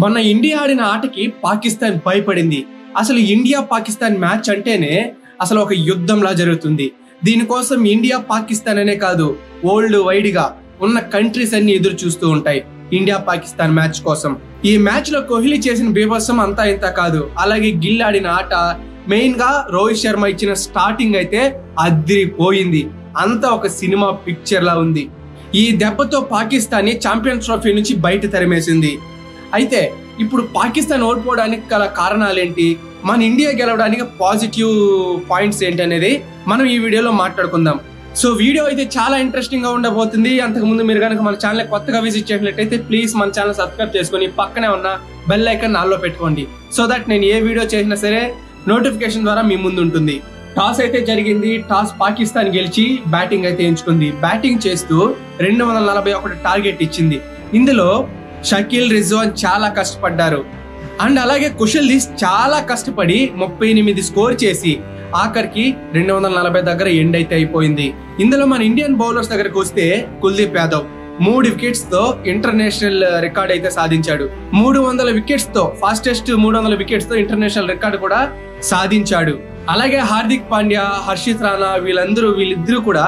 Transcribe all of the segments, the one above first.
మొన్న ఇండియా ఆడిన ఆటకి పాకిస్తాన్ భయపడింది. అసలు ఇండియా పాకిస్తాన్ మ్యాచ్ అంటేనే అసలు ఒక యుద్ధంలా జరుగుతుంది. దీనికోసం ఇండియా పాకిస్తాన్ అనే కాదు, వరల్డ్ వైడ్ గా ఉన్న కంట్రీస్ అన్ని ఎదురు చూస్తూ ఉంటాయి ఇండియా పాకిస్తాన్ మ్యాచ్ కోసం. ఈ మ్యాచ్ లో కోహ్లీ చేసిన బీభత్సం అంతా ఇంత కాదు. అలాగే గిల్ ఆడిన ఆట, మెయిన్ గా రోహిత్ శర్మ ఇచ్చిన స్టార్టింగ్ అయితే అదిరిపోయింది. అంతా ఒక సినిమా పిక్చర్ లా ఉంది. ఈ దెబ్బతో పాకిస్తాన్ ఛాంపియన్స్ ట్రోఫీ నుంచి బయట తరిమేసింది. అయితే ఇప్పుడు పాకిస్తాన్ ఓడిపోవడానికి గల కారణాలేంటి, మన ఇండియా గెలవడానికి పాజిటివ్ పాయింట్స్ ఏంటి అనేది మనం ఈ వీడియోలో మాట్లాడుకుందాం. సో వీడియో అయితే చాలా ఇంట్రెస్టింగ్ గా ఉండబోతుంది. అంతకుముందు మీరు కనుక మన ఛానల్ కొత్తగా విజిట్ చేసినట్లయితే ప్లీజ్ మన ఛానల్ సబ్స్క్రైబ్ చేసుకుని పక్కనే ఉన్న బెల్ ఐకాన్ ఆల్లో పెట్టుకోండి. సో దట్ నేను ఏ వీడియో చేసినా సరే నోటిఫికేషన్ ద్వారా మీ ముందు ఉంటుంది. టాస్ అయితే జరిగింది. టాస్ పాకిస్తాన్ గెలిచి బ్యాటింగ్ అయితే ఎంచుకుంది. బ్యాటింగ్ చేస్తూ 241 టార్గెట్ ఇచ్చింది. ఇందులో షకీల్, రిజ్వాన్ చాలా కష్టపడ్డారు. అండ్ అలాగే కుశల్దీప్ చాలా కష్టపడి 38 స్కోర్ చేసి ఆఖరికి 240 దగ్గర ఎండ్ అయితే అయిపోయింది. ఇందులో మన ఇండియన్ బౌలర్స్ దగ్గరకు వస్తే కుల్దీప్ యాదవ్ 3 వికెట్స్ తో ఇంటర్నేషనల్ రికార్డ్ అయితే సాధించాడు. 300 వికెట్స్ తో, ఫాస్టెస్ట్ 300 వికెట్స్ తో ఇంటర్నేషనల్ రికార్డు కూడా సాధించాడు. అలాగే హార్దిక్ పాండ్యా, హర్షిత్ రాణా వీళ్ళిద్దరూ కూడా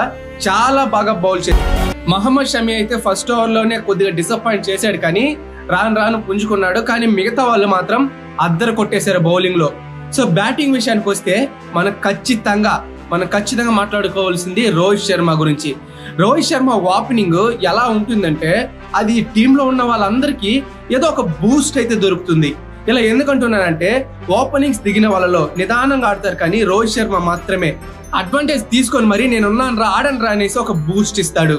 చాలా బాగా బౌల్ చేశారు. మహమ్మద్ షమి అయితే ఫస్ట్ ఓవర్ లోనే కొద్దిగా డిసప్పాయింట్ చేశాడు, కానీ రాను పుంజుకున్నాడు. కానీ మిగతా వాళ్ళు మాత్రం అద్దరు కొట్టేశారు బౌలింగ్ లో. సో బ్యాటింగ్ విషయానికి వస్తే మనం ఖచ్చితంగా మాట్లాడుకోవాల్సింది రోహిత్ శర్మ గురించి. రోహిత్ శర్మ ఓపెనింగ్ ఎలా ఉంటుందంటే అది టీంలో ఉన్న వాళ్ళందరికీ ఏదో ఒక బూస్ట్ అయితే దొరుకుతుంది. ఇలా ఎందుకంటున్నానంటే ఓపెనింగ్స్ దిగిన వాళ్ళలో నిదానంగా ఆడతారు, కానీ రోహిత్ శర్మ మాత్రమే అడ్వాంటేజ్ తీసుకొని మరి నేనున్నాను రా, ఆడను రా అనేసి ఒక బూస్ట్ ఇస్తాడు.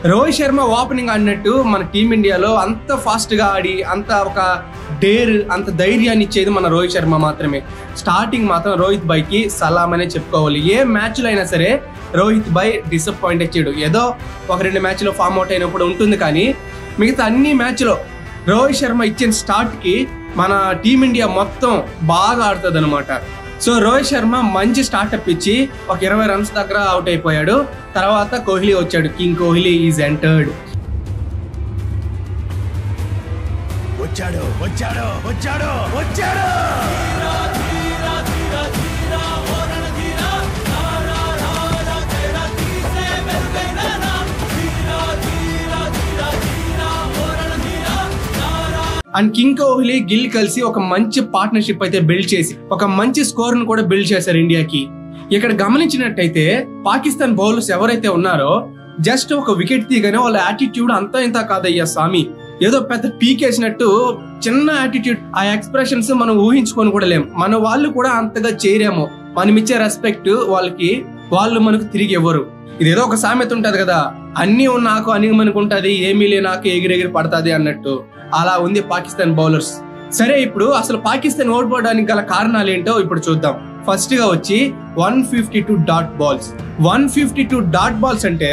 రోహిత్ శర్మ ఓపెనింగ్ ఆడినట్టు మన టీమిండియాలో అంత ఫాస్ట్ గా ఆడి అంత ఒక అంత ధైర్యాన్ని ఇచ్చేది మన రోహిత్ శర్మ మాత్రమే. స్టార్టింగ్ మాత్రం రోహిత్ భాయ్ కి సలాం అనే చెప్పుకోవాలి. ఏ మ్యాచ్ లో అయినా సరే రోహిత్ భాయ్ డిసప్పాయింట్ ఇచ్చాడు. ఏదో 1-2 మ్యాచ్ లో ఫామ్ అవుట్ అయినప్పుడు ఉంటుంది, కానీ మిగతా అన్ని మ్యాచ్ లో రోహిత్ శర్మ ఇచ్చిన స్టార్ట్ కి మన టీమిండియా మొత్తం బాగా ఆడుతుంది అనమాట. సో రోహిత్ శర్మ మంచి స్టార్ట్అప్ ఇచ్చి ఒక 20 రన్స్ దగ్గర అవుట్ అయిపోయాడు. తర్వాత కోహ్లీ వచ్చాడు. King Kohli is entered. And king Kohli, Gill కలిసి ఒక మంచి పార్ట్నర్షిప్ అయితే బిల్డ్ చేసి ఒక మంచి స్కోర్ ను కూడా బిల్డ్ చేశారు ఇండియాకి. ఇక్కడ గమనించినట్టయితే పాకిస్తాన్ బౌలర్స్ ఎవరైతే ఉన్నారో జస్ట్ ఒక వికెట్ తీయగానే వాళ్ళ యాటిట్యూడ్ అంతా ఇంత కాదయ్యా స్వామి, ఏదో పెద్ద పీకేసినట్టు చిన్న యాటిట్యూడ్. ఆ ఎక్స్ప్రెషన్స్ మనం ఊహించుకొని కూడా లేం. మన వాళ్ళు కూడా అంతగా చేయరేమో. మనం ఇచ్చే రెస్పెక్ట్ వాళ్ళకి వాళ్ళు మనకు తిరిగి ఇవ్వరు. ఇదేదో ఒక సామెత ఉంటది కదా, అన్ని నాకు అని మనకు ఉంటది, ఏమీ లే నాకు ఎగిరెగిరి పడతాది అన్నట్టు. అలా ఉంది పాకిస్తాన్ బౌలర్స్. సరే, ఇప్పుడు అసలు పాకిస్తాన్ ఓడిపోవడానికి గల కారణాలు ఏంటో ఇప్పుడు చూద్దాం. ఫస్ట్ గా వచ్చి 152 డాట్ బాల్స్. 152 డాట్ బాల్స్ అంటే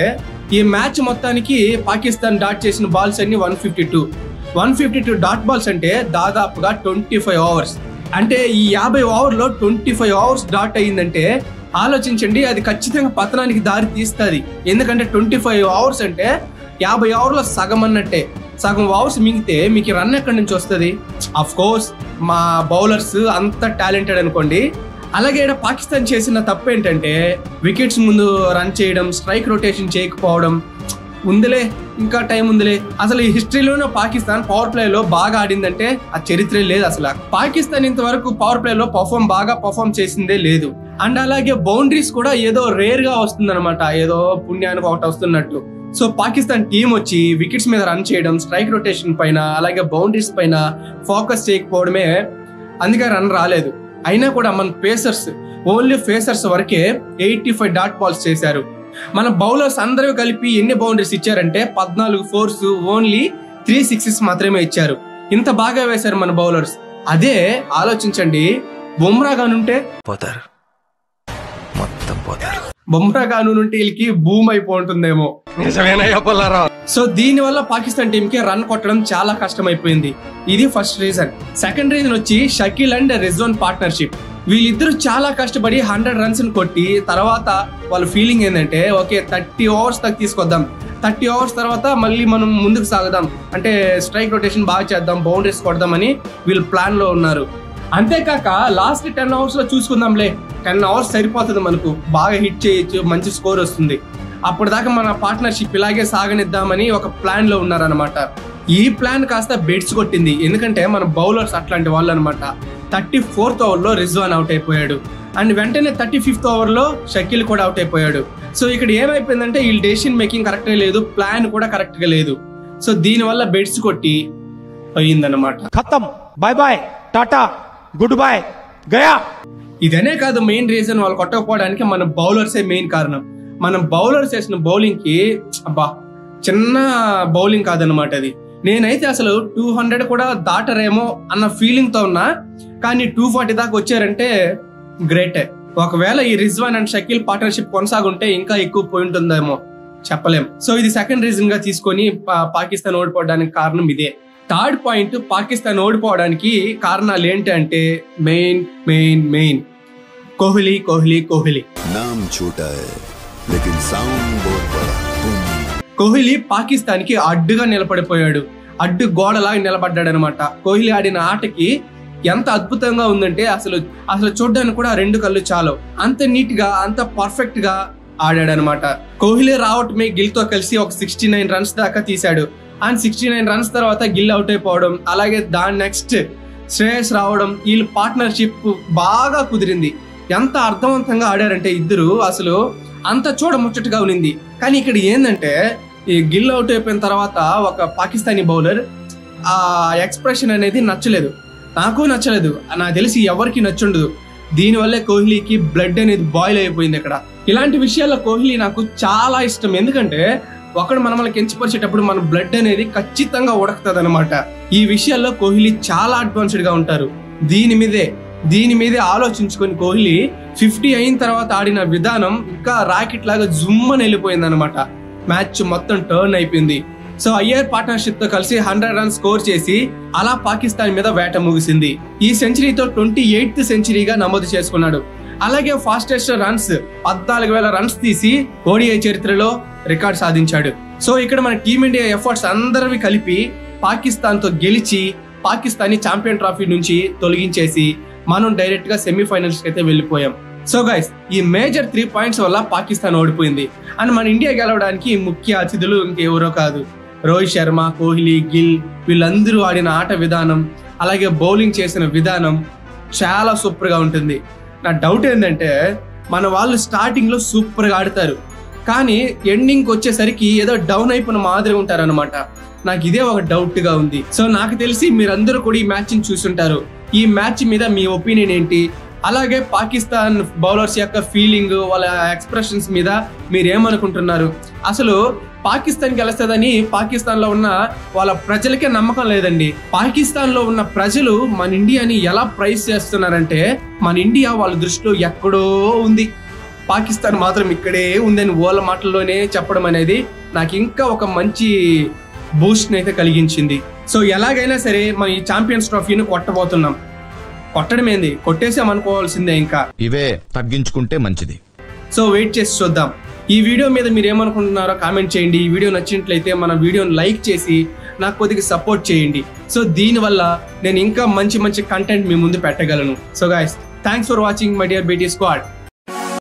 ఈ మ్యాచ్ మొత్తానికి పాకిస్తాన్ డాట్ చేసిన బాల్స్ అన్ని 152 డాట్ బాల్స్ అంటే దాదాపుగా 25 ఓవర్స్. అంటే ఈ 50 ఓవర్లో 25 ఓవర్స్ డాట్ అయ్యిందంటే ఆలోచించండి, అది ఖచ్చితంగా పతనానికి దారి తీస్తుంది. ఎందుకంటే 25 ఓవర్స్ అంటే 50 ఓవర్లో సగం అన్నట్టే. సగం ఓవర్స్ మిగితే మీకు రన్ ఎక్కడి నుంచి వస్తుంది? అఫ్ కోర్స్ మా బౌలర్స్ అంత టాలెంటెడ్ అనుకోండి. అలాగే పాకిస్తాన్ చేసిన తప్పు ఏంటంటే వికెట్స్ ముందు రన్ చేయడం, స్ట్రైక్ రొటేషన్ చేయకపోవడం. ఉందిలే, ఇంకా టైం ఉందిలే. అసలు ఈ హిస్టరీలోనే పాకిస్తాన్ పవర్ ప్లే లో బాగా ఆడిందంటే ఆ చరిత్రే లేదు. అసలు పాకిస్తాన్ ఇంతవరకు పవర్ ప్లే లో బాగా పర్ఫామ్ చేసిందే లేదు. అండ్ అలాగే బౌండరీస్ కూడా ఏదో రేర్ గా వస్తుందన్నమాట, ఏదో పుణ్యానికి ఒకటి వస్తున్నట్టు. సో పాకిస్తాన్ టీం వచ్చి వికెట్స్ మీద రన్ చేయడం, స్ట్రైక్ రొటేషన్ పైన అలాగే బౌండరీస్ పైన ఫోకస్ చేయకపోవడమే, అందుకే రన్ రాలేదు. అయినా కూడా మన పేసర్స్, ఓన్లీ పేసర్స్ వరకే 85 డాట్ బాల్స్ చేశారు. మన బౌలర్స్ అందరూ కలిపి ఎన్ని బౌండరీస్ ఇచ్చారంటే 14 ఫోర్స్, ఓన్లీ 3 సిక్సెస్ మాత్రమే ఇచ్చారు. ఇంత బాగా వేశారు మన బౌలర్స్. అదే ఆలోచించండి, బుమ్రా గానుంటే పోతారు, మొత్తం పోతారు. బుమ్రా గానుంటే వీళ్ళకి భూమి అయిపోతుందేమో. సో దీని వల్ల పాకిస్తాన్ టీం కి రన్ కొట్టడం చాలా కష్టమైపోయింది. ఇది ఫస్ట్ రీజన్. సెకండ్ రీజన్ వచ్చి షకీల్ అండ్ రిజ్వాన్ పార్ట్నర్షిప్. వీళ్ళిద్దరూ చాలా కష్టపడి 100 రన్స్ కొట్టి తర్వాత వాళ్ళ ఫీలింగ్ ఏంటంటే ఓకే 30 ఓవర్స్ దాకా తీసుకొద్దాం, 30 ఓవర్స్ తర్వాత మళ్ళీ మనం ముందుకు సాగుదాం, అంటే స్ట్రైక్ రొటేషన్ బాగా చేద్దాం, బౌండరీస్ కొడదామని వీళ్ళు ప్లాన్ లో ఉన్నారు. అంతేకాక లాస్ట్ 10 ఓవర్స్ లో చూసుకుందాంలే, 10 ఓవర్స్ సరిపోతుంది మనకు, బాగా హిట్ చేయొచ్చు, మంచి స్కోర్ వస్తుంది, అప్పటిదాకా మన పార్ట్నర్షిప్ ఇలాగే సాగనిద్దామని ఒక ప్లాన్ లో ఉన్నారనమాట. ఈ ప్లాన్ కాస్త బెడ్స్ కొట్టింది, ఎందుకంటే మన బౌలర్స్ అట్లాంటి వాళ్ళు అనమాట. 34th ఓవర్లో రిజ్వాన్ అవుట్ అయిపోయాడు అండ్ వెంటనే 35th ఓవర్లో షకీల్ కూడా అవుట్ అయిపోయాడు. సో ఇక్కడ ఏమైపోయిందంటే వీళ్ళ డెసిషన్ మేకింగ్ కరెక్ట్గా లేదు, ప్లాన్ కూడా కరెక్ట్ గా లేదు. సో దీనివల్ల బెడ్స్ కొట్టి పోయిందన్నమాట. ఖతం, bye bye, tata, good boy, గయా. ఇదనే కాదు మెయిన్ రీజన్ వాళ్ళు కొట్టకపోవడానికి మన బౌలర్సే మెయిన్ కారణం. మనం బౌలర్స్ వేసిన బౌలింగ్ కి అబ్బా చిన్న బౌలింగ్ కాదనమాట అది. నేనైతే అసలు 200 కూడా దాటరేమో అన్న ఫీలింగ్ తో ఉన్నా, కానీ 240 దాకా వచ్చారంటే గ్రేటే. ఒకవేళ ఈ రిజ్వాన్ అండ్ షకీల్ పార్ట్నర్షిప్ కొనసాగుంటే ఇంకా ఎక్కువ పోయి ఉంటుందేమో, చెప్పలేం. సో ఇది సెకండ్ రీజన్ గా తీసుకొని పాకిస్తాన్ ఓడిపోవడానికి కారణం ఇదే. థర్డ్ పాయింట్, పాకిస్తాన్ ఓడిపోవడానికి కారణాలు ఏంటి అంటే main main main Kohli Kohli Kohli. Kohli Pakistan కి అడ్డుగా నిలబడిపోయాడు, అడ్డు గోడలాగా నిలబడ్డాడు అనమాట. కోహ్లీ ఆడిన ఆటకి ఎంత అద్భుతంగా ఉందంటే అసలు చూడడానికి కూడా 2 కళ్ళు చాలు, అంత నీట్ గా అంత పర్ఫెక్ట్ గా ఆడాడు అనమాట. కోహ్లీ రావటమే గిల్ తో కలిసి ఒక 69 రన్స్ దాకా తీశాడు. అండ్ 69 రన్స్ తర్వాత గిల్ అవుట్ అయిపోవడం, అలాగే దాని నెక్స్ట్ శ్రేయస్ రావడం, వీళ్ళ పార్ట్నర్షిప్ బాగా కుదిరింది. ఎంత అర్థవంతంగా ఆడారంటే ఇద్దరు, అసలు అంత చూడముచ్చటగా ఉన్నింది. కానీ ఇక్కడ ఏంటంటే ఈ గిల్ అవుట్ అయిపోయిన తర్వాత ఒక పాకిస్తానీ బౌలర్ ఆ ఎక్స్ప్రెషన్ అనేది నచ్చలేదు, నాకు నచ్చలేదు, నాకు తెలిసి ఎవరికి నచ్చుండదు. దీనివల్లే కోహ్లీకి బ్లడ్ అనేది బాయిల్ అయిపోయింది ఇక్కడ. ఇలాంటి విషయాల్లో కోహ్లీ నాకు చాలా ఇష్టం, ఎందుకంటే ఒకడు మనల్ని కించపరిచేటప్పుడు మన బ్లడ్ అనేది ఖచ్చితంగా ఉడకుతుంది అనమాట. ఈ విషయాల్లో కోహ్లీ చాలా అడ్వాన్స్డ్ గా ఉంటారు. దీని మీదే ఆలోచించుకొని కోహ్లీ 50 అయిన తర్వాత ఆడిన విధానం ఇంకా రాకెట్ లాగా జుమ్మని వెళ్ళిపోయింది అనమాట. మ్యాచ్ మొత్తం టర్న్ అయిపోయింది. సో అయ్యర్ పార్ట్నర్షిప్ తో కలిసి 100 రన్స్ స్కోర్ చేసి అలా పాకిస్తాన్ మీద వేట ముగిసింది. ఈ సెంచరీతో 28th సెంచరీగా నమోదు చేసుకున్నాడు. అలాగే ఫాస్టెస్ట్ రన్స్ 14,000 రన్స్ తీసి ఓడిఐ చరిత్రలో రికార్డ్ సాధించాడు. సో ఇక్కడ మన టీమిండియా ఎఫర్ట్స్ అందరివి కలిపి పాకిస్తాన్ తో గెలిచి పాకిస్తాన్ ఛాంపియన్ ట్రోఫీ నుంచి తొలగించేసి మనం డైరెక్ట్ గా సెమీఫైనల్స్ అయితే వెళ్ళిపోయాం. సో గైస్, ఈ మేజర్ 3 పాయింట్స్ వల్ల పాకిస్తాన్ ఓడిపోయింది. అండ్ మన ఇండియా గెలవడానికి ముఖ్య అతిథులు ఇంకెవరో కాదు, రోహిత్ శర్మ, కోహ్లీ, గిల్, వీళ్ళందరూ ఆడిన ఆట విధానం, అలాగే బౌలింగ్ చేసిన విధానం చాలా సూపర్ గా ఉంటుంది. నా డౌట్ ఏంటంటే మన వాళ్ళు స్టార్టింగ్ లో సూపర్ గా ఆడతారు, కానీ ఎండింగ్ వచ్చేసరికి ఏదో డౌన్ అయిపోయిన మాదిరి ఉంటారు అనమాట. నాకు ఇదే ఒక డౌట్ గా ఉంది. సో నాకు తెలిసి మీరందరూ కూడా ఈ మ్యాచ్ ని చూసుంటారు. ఈ మ్యాచ్ మీద మీ ఒపీనియన్ ఏంటి? అలాగే పాకిస్తాన్ బౌలర్స్ యొక్క ఫీలింగ్, వాళ్ళ ఎక్స్ప్రెషన్స్ మీద మీరు ఏమనుకుంటున్నారు? అసలు పాకిస్తాన్ గెలుస్తుందని పాకిస్తాన్ లో ఉన్న వాళ్ళ ప్రజలకే నమ్మకం లేదండి. పాకిస్తాన్ లో ఉన్న ప్రజలు మన ఇండియాని ఎలా ప్రైజ్ చేస్తున్నారంటే మన ఇండియా వాళ్ళ దృష్టిలో ఎక్కడో ఉంది, పాకిస్తాన్ మాత్రం ఇక్కడే ఉందని వాళ్ళ మాటల్లోనే చెప్పడం అనేది నాకు ఇంకా ఒక మంచి బూస్ట్ అయితే కలిగించింది. సో ఎలాగైనా సరే మనం ఈ ఛాంపియన్స్ ట్రోఫీని కొట్టబోతున్నాం. కొట్టడం ఏంది, కొట్టేసాం అనుకోవాల్సిందే. ఇంకా ఇవే తగ్గించుకుంటే మంచిది. సో వెయిట్ చేసి చూద్దాం. ఈ వీడియో మీద మీరు ఏమనుకుంటున్నారో కామెంట్ చేయండి. ఈ వీడియో నచ్చినట్లయితే మన వీడియోని లైక్ చేసి నాకు కొద్దిగా సపోర్ట్ చేయండి. సో దీనివల్ల నేను ఇంకా మంచి కంటెంట్ మీ ముందు పెట్టగలను. So guys, thanks for watching my dear BT squad.